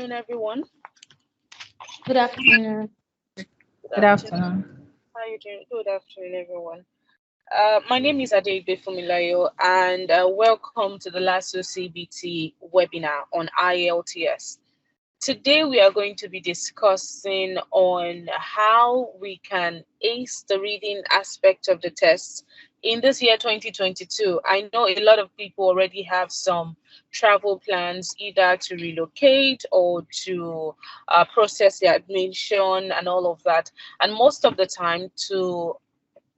afternoon, everyone. Good afternoon. Good Good afternoon. afternoon. How are you doing? Good afternoon, everyone. My name is Adegbe Fumilayo, and welcome to the LASO CBT webinar on IELTS. Today, we are going to be discussing on how we can ace the reading aspect of the test in this year 2022. I know a lot of people already have some travel plans, either to relocate or to process their admission and all of that. And most of the time, to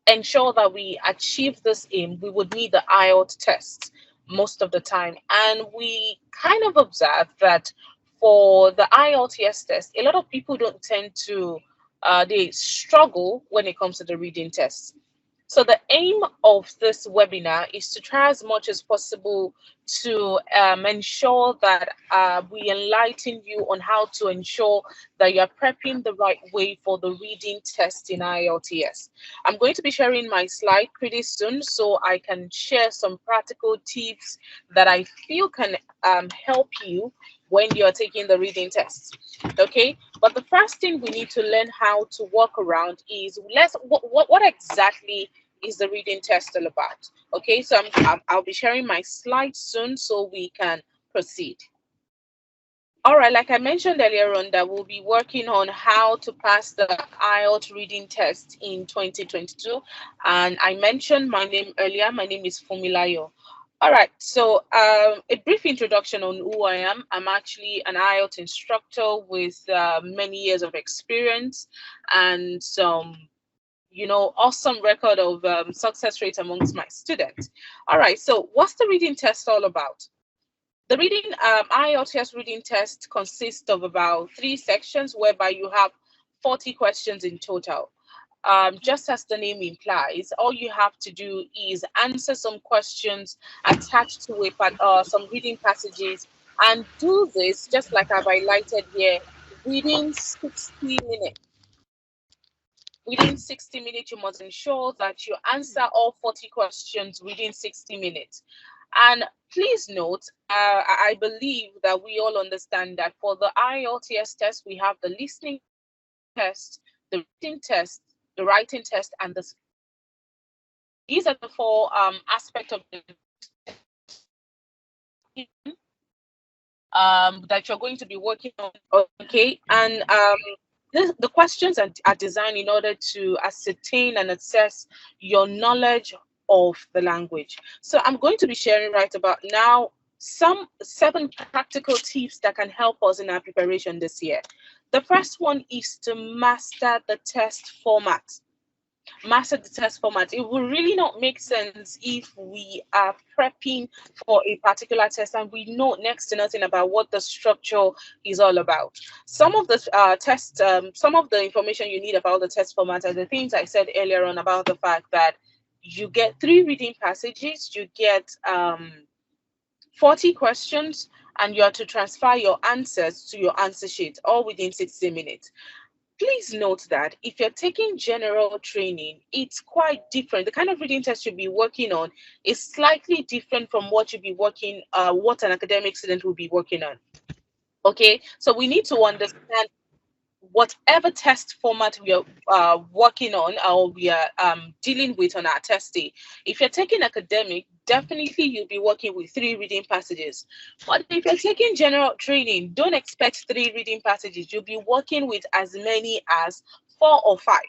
ensure that we achieve this aim, we would need the IELTS test most of the time. And we kind of observe that for the IELTS test, a lot of people don't tend to, they struggle when it comes to the reading test. So the aim of this webinar is to try as much as possible to ensure that we enlighten you on how to ensure that you're prepping the right way for the reading test in IELTS. I'm going to be sharing my slide pretty soon so I can share some practical tips that I feel can help you when you're taking the reading test. Okay, but the first thing we need to learn how to work around is what exactly is the reading test all about. Okay, so I'll be sharing my slides soon so we can proceed. All right, like I mentioned earlier on, that we'll be working on how to pass the IELTS reading test in 2022. And I mentioned my name earlier. My name is Fumilayo. All right, so a brief introduction on who I am. I'm actually an IELTS instructor with many years of experience and some awesome record of success rate amongst my students. All right, so what's the reading test all about? The reading IELTS reading test consists of about 3 sections whereby you have 40 questions in total. Just as the name implies, all you have to do is answer some questions attached to some reading passages, and do this just like I've highlighted here within 60 minutes. Within 60 minutes, you must ensure that you answer all 40 questions within 60 minutes. And please note, I believe that we all understand that for the IELTS test, we have the listening test, the reading test, the writing test, and the these are the four aspects of the that you're going to be working on. Okay, and the questions are designed in order to ascertain and assess your knowledge of the language. So I'm going to be sharing right about now some 7 practical tips that can help us in our preparation this year. The first one is to master the test format. Master the test format. It will really not make sense if we are prepping for a particular test and we know next to nothing about what the structure is all about. Some of the some of the information you need about the test format are the things I said earlier on about the fact that you get 3 reading passages, you get 40 questions, and you are to transfer your answers to your answer sheet all within 60 minutes. Please note that if you're taking general training, it's quite different. The kind of reading test you'll be working on is slightly different from what what an academic student will be working on. Okay, so we need to understand whatever test format we are working on or we are dealing with on our test day. If you're taking academic, definitely you'll be working with 3 reading passages. But if you're taking general training, don't expect 3 reading passages. You'll be working with as many as 4 or 5.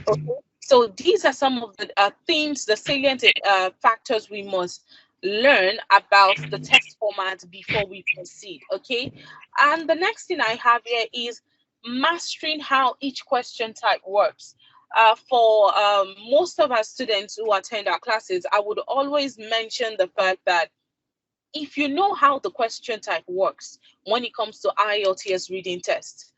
Okay? So these are some of the things, the salient factors we must learn about the test format before we proceed. Okay, and the next thing I have here is mastering how each question type works. For most of our students who attend our classes, I would always mention the fact that if you know how the question type works when it comes to IELTS reading test,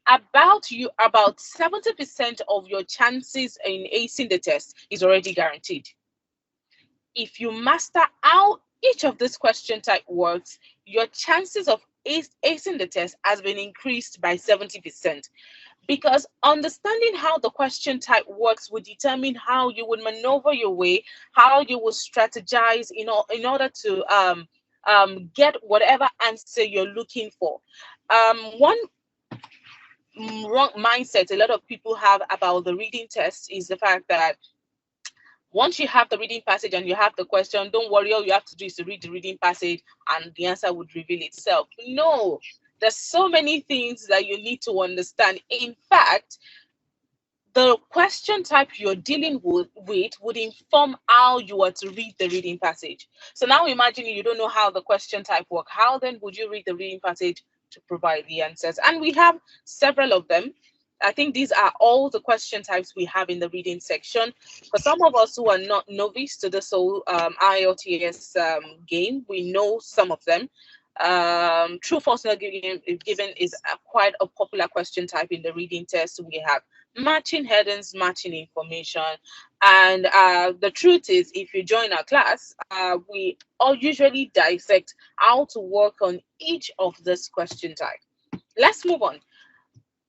about 70% of your chances in acing the test is already guaranteed. If you master how each of these question type works, your chances of acing the test has been increased by 70%, because understanding how the question type works will determine how you would maneuver your way, how you will strategize in order to get whatever answer you're looking for. One wrong mindset a lot of people have about the reading test is the fact that once you have the reading passage and you have the question, don't worry, all you have to do is to read the reading passage and the answer would reveal itself. No, there's so many things that you need to understand. In fact, the question type you're dealing with would inform how you are to read the reading passage. So now imagine you don't know how the question type work. How then would you read the reading passage to provide the answers? And we have several of them. I think these are all the question types we have in the reading section. For some of us who are not novice to this whole IELTS game, we know some of them. True, false, not given is quite a popular question type in the reading test. We have matching headings, matching information. And the truth is, if you join our class, we all usually dissect how to work on each of this question type. Let's move on.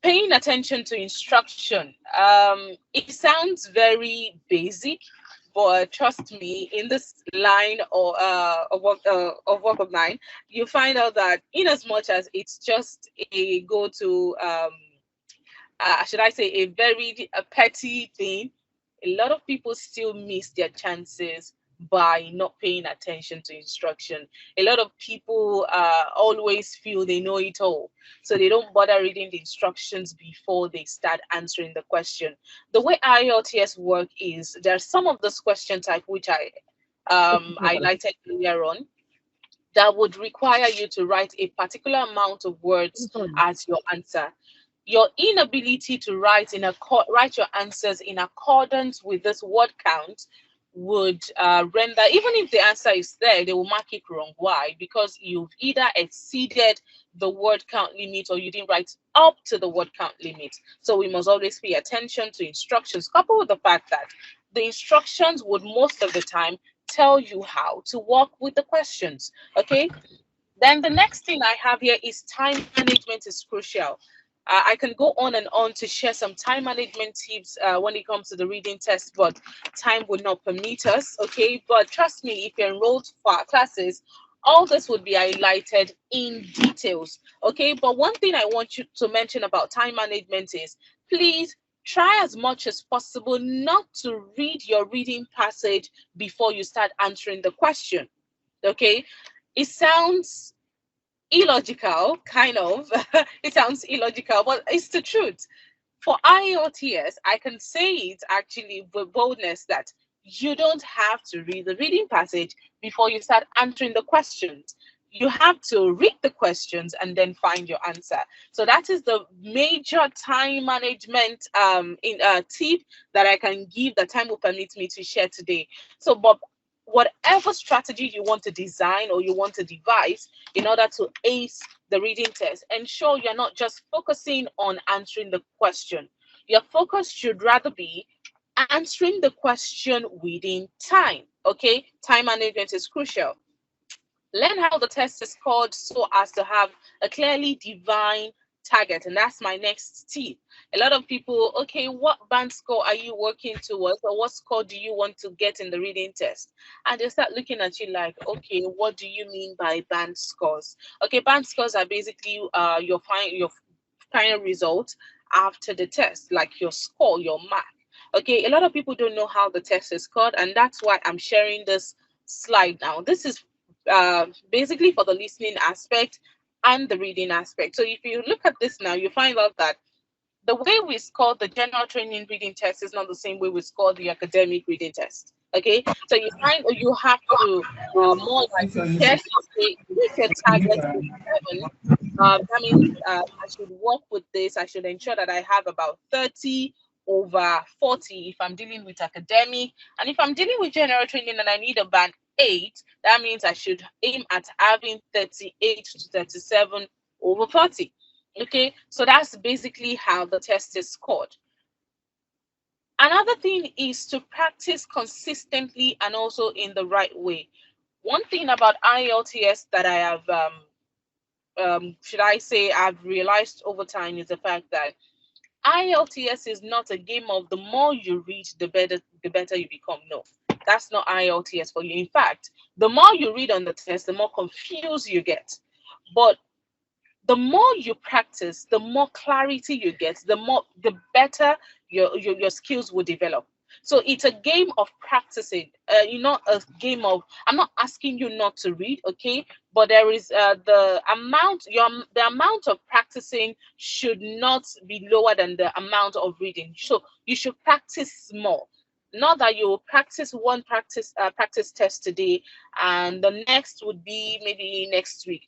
Paying attention to instruction. It sounds very basic, but trust me, in this line of work of mine, you find out that in as much as it's just a go-to should I say, a petty thing, a lot of people still miss their chances by not paying attention to instruction. A lot of people always feel they know it all, so they don't bother reading the instructions before they start answering the question. The way IELTS work is there's some of this question type which I highlighted earlier on that would require you to write a particular amount of words as your answer. Your inability to write write your answers in accordance with this word count would render, even if the answer is there, they will mark it wrong. Why? Because you've either exceeded the word count limit or you didn't write up to the word count limit. So we must always pay attention to instructions, coupled with the fact that the instructions would most of the time tell you how to work with the questions. Okay. Then the next thing I have here is time management is crucial. I can go on and on to share some time management tips when it comes to the reading test, but time would not permit us, okay? But trust me, if you're enrolled for our classes, all this would be highlighted in details, okay? But one thing I want you to mention about time management is please try as much as possible not to read your reading passage before you start answering the question, okay? It sounds illogical, kind of. It sounds illogical, but it's the truth. For IELTS, I can say it actually with boldness that you don't have to read the reading passage before you start answering the questions. You have to read the questions and then find your answer. So that is the major time management tip that I can give that time will permit me to share today. So, Bob, whatever strategy you want to design or you want to devise in order to ace the reading test, ensure you're not just focusing on answering the question. Your focus should rather be answering the question within time. Okay, time management is crucial. Learn how the test is scored so as to have a clearly defined target. And that's my next tip. A lot of people, okay, what band score are you working towards, or what score do you want to get in the reading test? And they start looking at you like, okay, what do you mean by band scores? Okay, band scores are basically your final result after the test, like your score, your mark. Okay, a lot of people don't know how the test is scored, and that's why I'm sharing this slide now. This is basically for the listening aspect and the reading aspect. So if you look at this now, you find out that the way we score the general training reading test is not the same way we score the academic reading test. Okay, so you find you have to more like carefully say if your target is 7, that means I should work with this. I should ensure that I have about 30 over 40 if I'm dealing with academic, and if I'm dealing with general training and I need a band 8, that means I should aim at having 38 to 37 over 40. Okay, so that's basically how the test is scored. Another thing is to practice consistently and also in the right way. One thing about IELTS that I have, should I say, I've realized over time is the fact that IELTS is not a game of the more you read, the better you become. No, that's not IELTS for you. In fact, the more you read on the test, the more confused you get. But The more you practice, the more clarity you get, the better your skills will develop. So it's a game of practicing. Not a game of. I'm not asking you not to read, okay? But there is the amount of practicing should not be lower than the amount of reading. So you should practice more. Not that you will practice one practice test today, and the next would be maybe next week.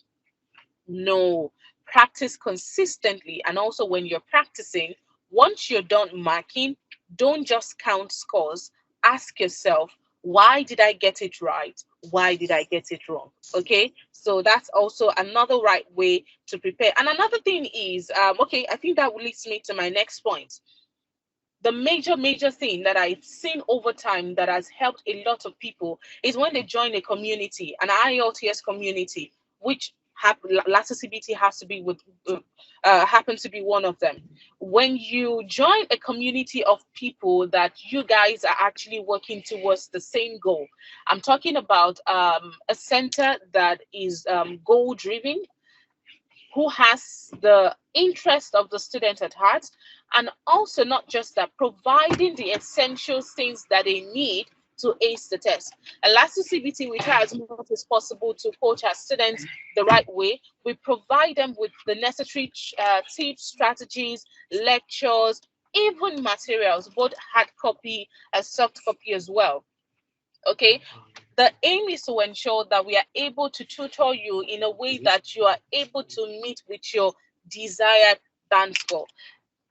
No, practice consistently. And also, when you're practicing, once you're done marking, don't just count scores. Ask yourself, why did I get it right? Why did I get it wrong? Okay, so that's also another right way to prepare. And another thing is, okay, I think that leads me to my next point. The major thing that I've seen over time that has helped a lot of people is when they join a community, an IELTS community, which LASA CBT has to be with, happens to be one of them. When you join a community of people that you guys are actually working towards the same goal, I'm talking about a center that is goal driven, who has the interest of the student at heart, and also not just that, providing the essential things that they need to ace the test. And last CBT, we try as much as possible to coach our students the right way. We provide them with the necessary tips, strategies, lectures, even materials, both hard copy and soft copy as well. Okay, the aim is to ensure that we are able to tutor you in a way that you are able to meet with your desired band score.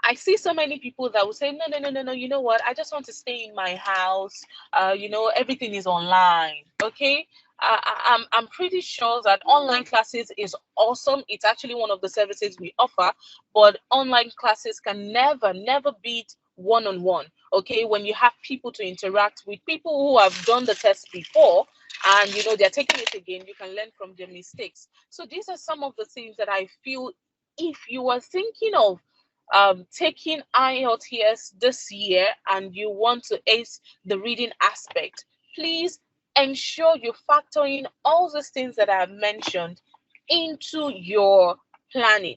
I see so many people that will say, no, no, no, no, no, you know what? I just want to stay in my house. Everything is online. Okay. I'm pretty sure that online classes is awesome. It's actually one of the services we offer, but online classes can never beat one-on-one. Okay. When you have people to interact with, people who have done the test before, and they're taking it again, you can learn from their mistakes. So these are some of the things that I feel, if you are thinking of taking IELTS this year and you want to ace the reading aspect, please ensure you factor in all these things that I have mentioned into your planning.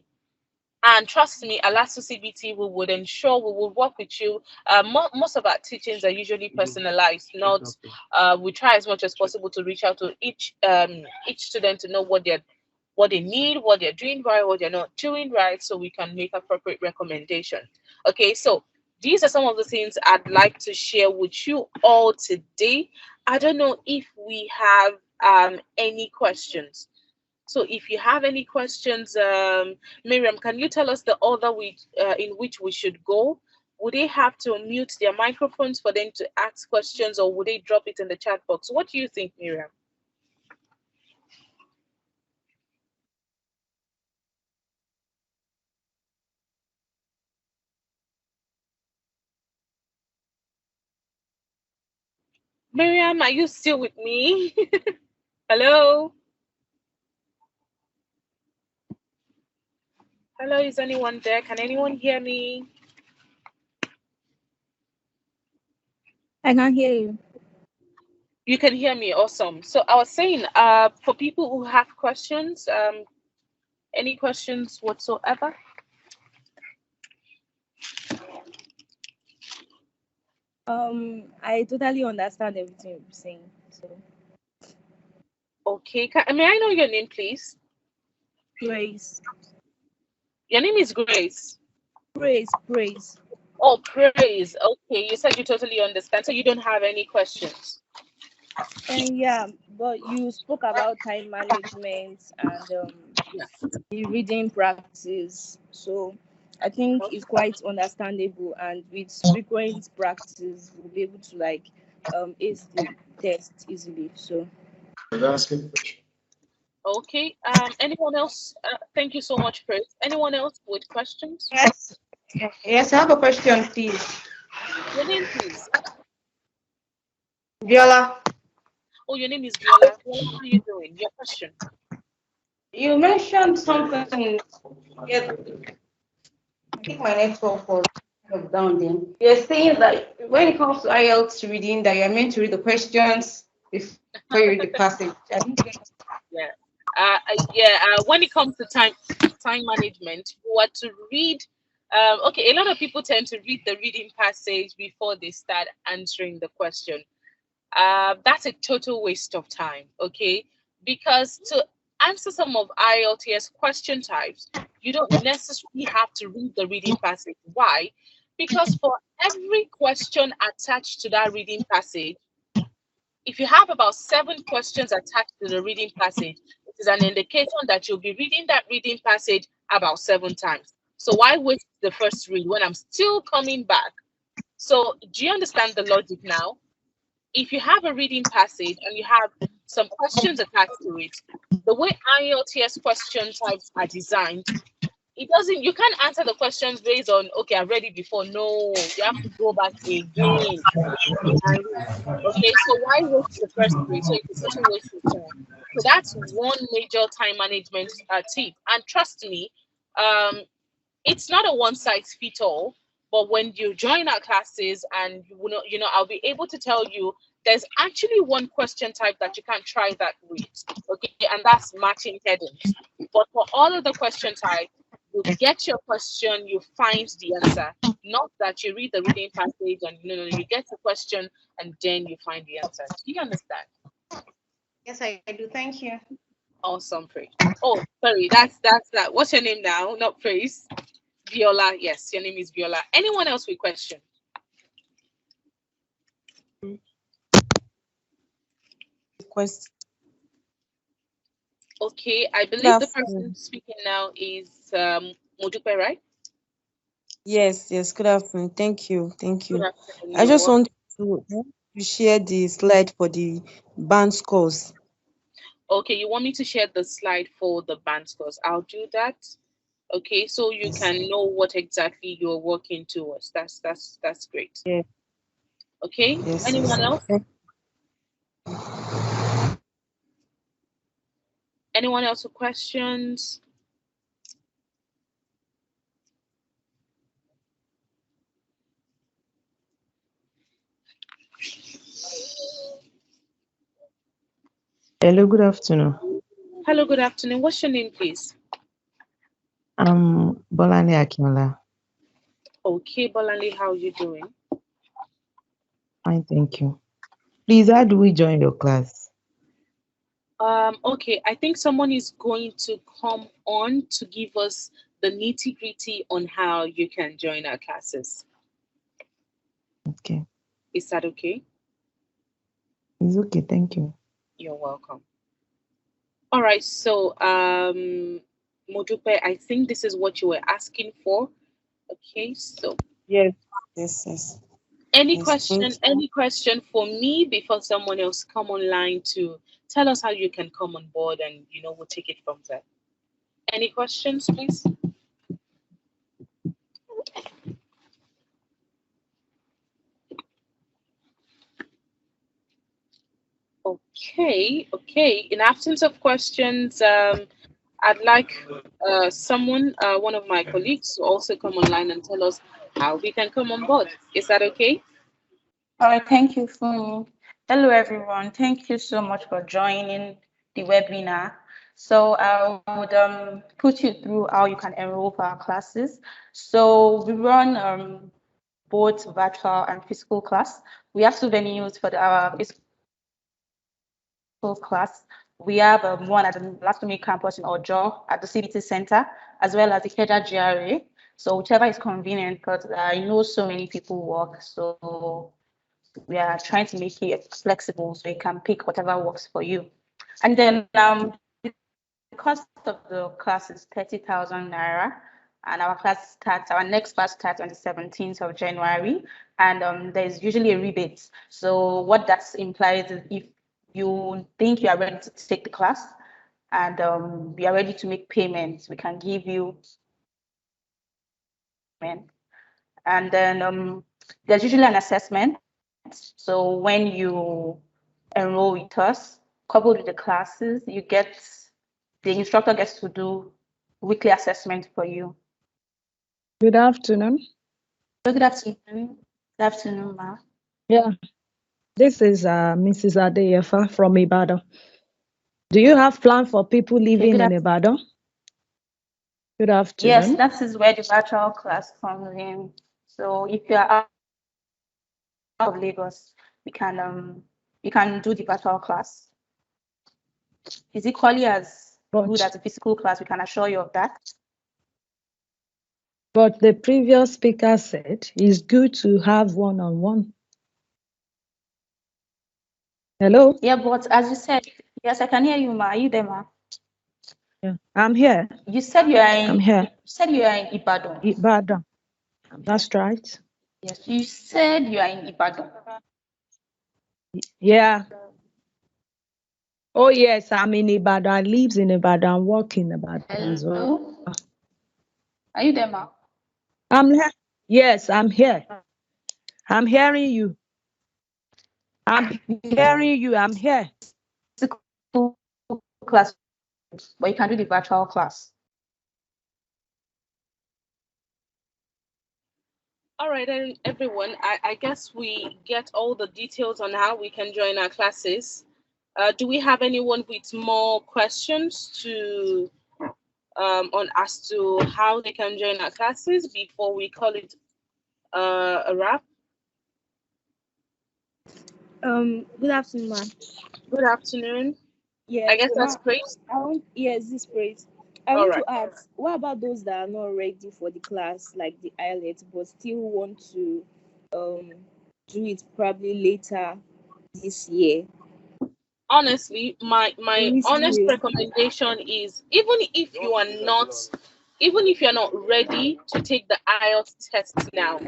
And trust me, Alasso CBT, we would ensure we will work with you. Most of our teachings are usually personalized. Not we try as much as possible to reach out to each student to know what they need, what they're doing right, what they're not doing right, so we can make appropriate recommendation. Okay, so these are some of the things I'd like to share with you all today. I don't know if we have any questions. So if you have any questions, Miriam, can you tell us the order in which we should go? Would they have to mute their microphones for them to ask questions, or would they drop it in the chat box? What do you think, Miriam? Miriam, are you still with me? Hello? Hello, is anyone there? Can anyone hear me? I can't hear you. You can hear me. Awesome. So I was saying, for people who have questions, any questions whatsoever? I totally understand everything you're saying. So Okay. May I know your name, please? praise, Your name is Grace. praise. Oh, praise. Okay. You said you totally understand, so you don't have any questions. And yeah, but you spoke about time management and Yeah. the reading practice. So I think it's quite understandable, and with frequent practice, we'll be able to ace the test easily. So Okay. Anyone else? Thank you so much, Praise. Anyone else with questions? Yes. Yes, I have a question, please. Your name, please. Viola, Oh, your name is Viola. Viola, how are you doing? Your question. you mentioned something. Yes, I think my network was kind of down then. You're saying that when it comes to IELTS reading, that you're meant to read the questions before you read the passage. I didn't get Yeah. When it comes to time management, you are to read. Okay, a lot of people tend to read the reading passage before they start answering the question. That's a total waste of time, okay? Because to answer some of IELTS question types, you don't necessarily have to read the reading passage. Why? Because for every question attached to that reading passage, if you have about 7 questions attached to the reading passage, it is an indication that you'll be reading that reading passage about 7 times. So why waste the first read when I'm still coming back? So do you understand the logic now? If you have a reading passage and you have some questions attached to it, the way IELTS question types are designed, it doesn't, you can't answer the questions based on, okay, I've read it before. No, you have to go back again and read. Okay, so why waste the first read? So it's a total waste of time. So that's one major time management tip. And trust me, um, it's not a one size fit all, but when you join our classes and I'll be able to tell you there's actually one question type that you can try that with, okay, and that's matching headings. But for all of the question types, you get your question, you find the answer, not that you read the reading passage and no, you get the question and then you find the answer. Do you understand? Yes, I do. Thank you. Awesome, Praise. Oh, sorry, that's that. What's your name now? Not Praise. Viola, yes, your name is Viola. Anyone else with question? Question. Okay, I Good believe the person afternoon. speaking now is Modupe, right? Yes, yes. Good afternoon. Thank you. Thank Good you. afternoon, I you're just welcome. want to share the slide for the band scores. Okay, you want me to share the slide for the band scores? I'll do that. Okay, so you Yes. can know what exactly you're working towards. That's great. Yeah. Okay, Yes, yes. anyone else? Anyone else with questions? Hello, good afternoon. Hello, good afternoon. What's your name, please? I'm Bolani Akinola. Okay, Bolanle, how are you doing? Fine, thank you. Please, how do we join your class? Okay, I think someone is going to come on to give us the nitty-gritty on how you can join our classes. Okay, Is that okay? it's okay, thank you. You're welcome. All right, so Modupe, I think this is what you were asking for. Okay, so Yes, yes, yes. any Yes. Thank question, any question for me before someone else come online to tell us how you can come on board and we'll take it from there. Any questions, please? Okay. In absence of questions, I'd like someone, one of my colleagues, to also come online and tell us how we can come on board. Is that okay? All right, thank you, Fumi. Hello, everyone. Thank you so much for joining the webinar. So I would put you through how you can enroll for our classes. So we run both virtual and physical class. We have 2 venues for our physical class. We have one at the Lasumi campus in Ojo at the CBT Center, as well as the Keja GRA. So whichever is convenient, because I know so many people work. So we are trying to make it flexible so you can pick whatever works for you. And then the cost of the class is 30,000 naira. And our next class starts on the 17th of January. And there's usually a rebate. So what that implies is if you think you are ready to take the class and you are ready to make payments, we can give you payment. And then there's usually an assessment. So when you enroll with us, coupled with the classes, the instructor gets to do weekly assessment for you. Good afternoon. Good afternoon. Good afternoon, Ma. Yeah, this is Mrs. Adeyefa from Ibadan. Do you have plan for people Okay, living good in afternoon. Ibadan? Good Yes, afternoon. that is where the virtual class comes in. So if you are out of Lagos, we can do the virtual class. It's equally as good But as a physical class. We can assure you of that. but the previous speaker said it's good to have one-on-one. Hello? Yeah, but as you said, yes, I can hear you, ma. Are you there, ma? Yeah. I'm here. You said you are I'm in. here. You said you are in Ibadan. Ibadan. That's right. Yes, you said you are in Ibadan. Yeah. Oh yes, I'm in Ibadan. I live in Ibadan, work in Ibadan as well. Hello? Are you there, ma? I'm here. Yes, I'm here. I'm hearing you. I'm hearing you. I'm here. Physical class, but you can do the virtual class. All right, then, everyone. I guess we get all the details on how we can join our classes. Do we have anyone with more questions to on as to how they can join our classes before we call it a wrap? Good afternoon, ma. Good afternoon. I Yes, guess that's ma. great. Yes, this praise. I All want right. to ask, what about those that are not ready for the class, like the IELTS, but still want to um do it probably later this year? Honestly, my Any honest skill? recommendation is even if you're not ready to take the IELTS test now,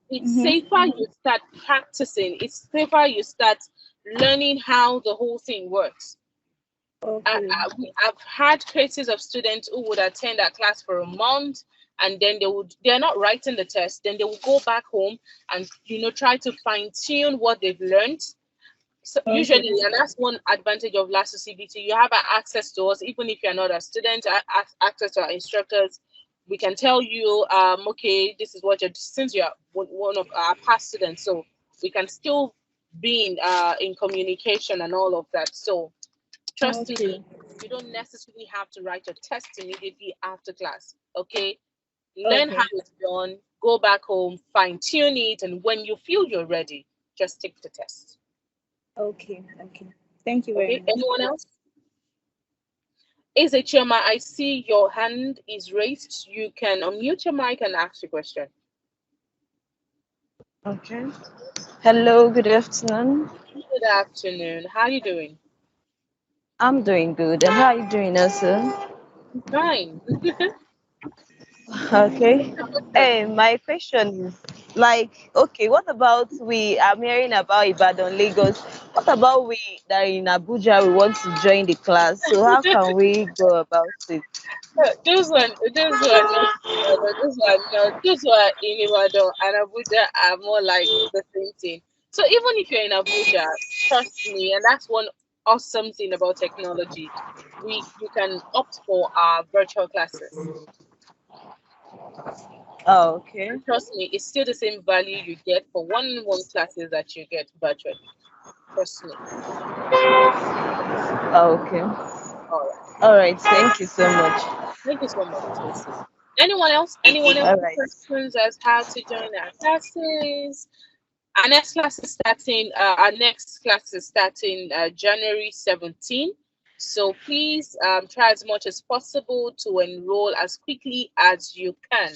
it's Mm-hmm. safer you start practicing. It's safer you start learning how the whole thing works. Okay. I've had cases of students who would attend that class for a month, and then they're not writing the test. Then they will go back home and try to fine tune what they've learned. So Okay. usually, and that's one advantage of LASO CBT, you have access to us, even if you're not a student, access to our instructors. We can tell you, okay, this is what since you're one of our past students, so we can still be in communication and all of that. So trust me, Okay. you don't necessarily have to write a test immediately after class. Okay, learn how Okay. it's done, go back home, fine tune it, and when you feel you're ready, just take the test. Okay. Okay. Thank you very Okay, much. anyone else? Is it Choma? I see your hand is raised. You can unmute your mic and ask your question. Okay. Hello, good afternoon. Good afternoon. How are you doing? I'm doing good. And how are you doing also? Fine. Okay. Hey, my question is like, okay, what about I'm hearing about Ibadan, Lagos. What about we that are in Abuja we want to join the class? So how can we go about it? Those one in Ibadan and Abuja are more like the same thing. So even if you're in Abuja, trust me, and that's one awesome thing about technology. You can opt for our virtual classes. Oh, okay. Trust me, it's still the same value you get for one-on-one classes that you get virtually. Trust me. Oh, okay. All right. All right. Thank you so much. Thank you so much, Tracy. Anyone else? Anyone else All with right. questions as how to join our classes? Our next class is starting January 17. So please try as much as possible to enroll as quickly as you can.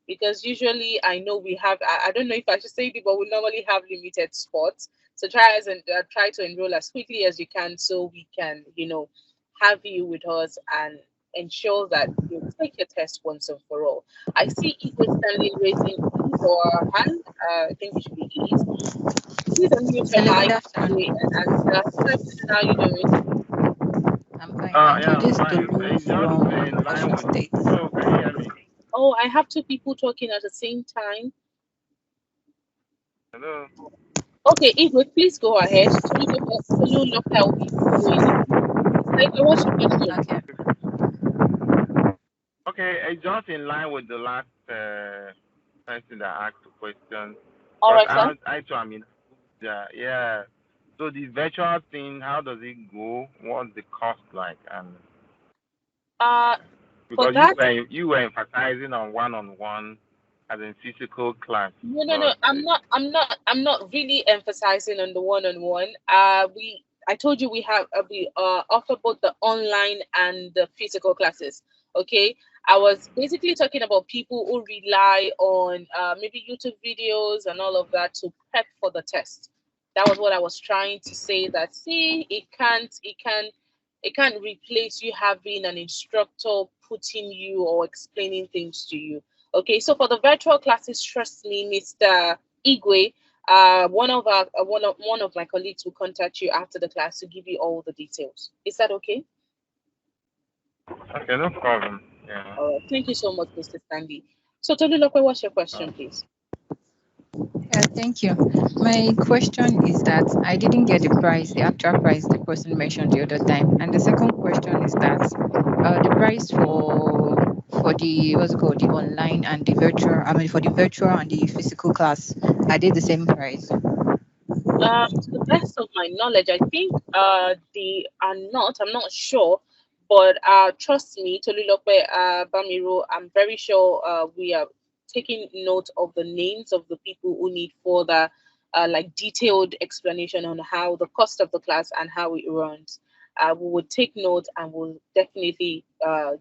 Because usually I know we have, I don't know if I should say it, but we normally have limited spots. So try to enroll as quickly as you can so we can, have you with us and ensure that you take your test once and for all. I see Igwe Stanley raising your hand. I think it should be Ease. Please unmute your Hello, mic good afternoon. and answer. Good afternoon, how are you doing? I'm fine, thank you. Yeah, I'm This is fine. Tolu It's just from in line Osun with. State. Oh, can you hear me? Oh, I have two people talking at the same time. Hello. Okay, Igwe, please go ahead. Tolu Loka will be following you. Igwe, what's your question? Okay. Okay, it's just in line with the last person that asked the question. All Because right, sir. I too am in. Yeah, yeah. So the virtual thing, how does it go? What's the cost like? And Uh, for because that, you were emphasizing on one-on-one as in physical class, no. but I'm not really emphasizing on the one-on-one. I told you we offer both the online and the physical classes. Okay. I was basically talking about people who rely on maybe YouTube videos and all of that to prep for the test. That was what I was trying to say. That see, it can't replace you having an instructor putting you or explaining things to you. Okay, so for the virtual classes, trust me, Mr. Igwe, one of my colleagues will contact you after the class to give you all the details. Is that okay? okay, no problem. Yeah. All right. Thank you so much, Mr. Stanley. So Tolulope, what's your question, please? Yeah, thank you. My question is that I didn't get the price, the actual price the person mentioned the other time. And the second question is that the price for the what's it called, the online and the virtual, I mean for the virtual and the physical class, are they the same price? To the best of my knowledge, I think they are not. I'm not sure, but trust me, Tolulope, Bamiru, I'm very sure we are taking note of the names of the people who need further, like detailed explanation on how the cost of the class and how it runs. We would take note and we'll definitely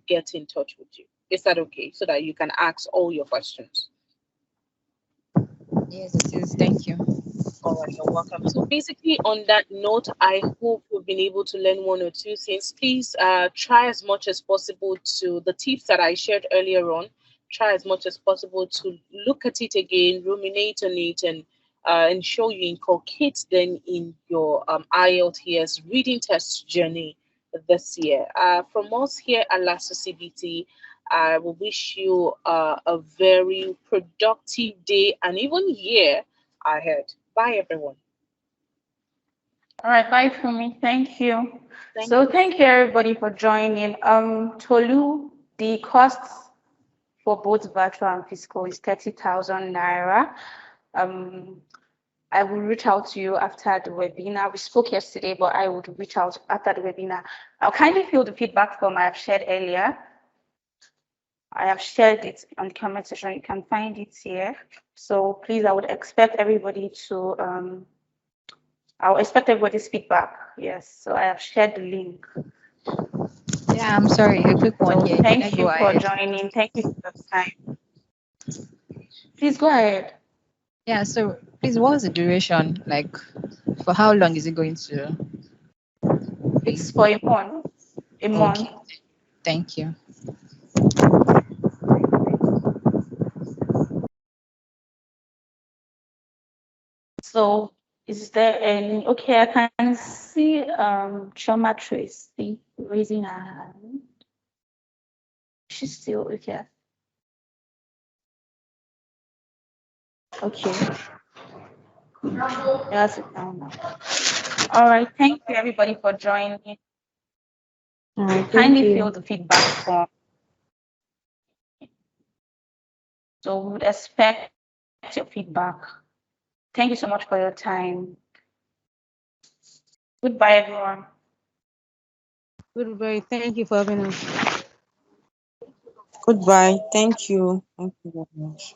get in touch with you. Is that okay? So that you can ask all your questions. Yes, it is. Thank you. All right, you're welcome. So basically, on that note, I hope we've been able to learn one or two things. Please try as much as possible to the tips that I shared earlier on. Try as much as possible to look at it again, ruminate on it, and ensure you inculcate them in your IELTS reading test journey this year. From us here at LASO CBT, I will wish you a very productive day and even year ahead. Bye, everyone. All right, bye for me. Thank you. Thank So you. thank you everybody for joining. Tolu, the costs for both virtual and physical is 30,000 naira. I will reach out to you after the webinar. We spoke yesterday, but I would reach out after the webinar. I'll kindly fill the feedback form I have shared earlier. I have shared it on the comment section. You can find it here. So please, I would expect everybody to I'll expect everybody's feedback. Yes. So I have shared the link. Yeah, I'm sorry, a quick one So here. thank Go you for ahead. joining. Thank you for the time. Please go ahead. Yeah, so please, what's the duration? Like, for how long is it going to be? It's for a month. A month. Okay, thank you. So is there any, okay, I can see Choma Tracy raising her hand. She's still okay. Okay. That's it down now. All right, thank you everybody for joining. All right, thank Kindly you. fill the feedback form. So we would expect your feedback. Thank you so much for your time. Goodbye, everyone. Goodbye. Thank you for having us. Goodbye. Thank you. Thank you very much.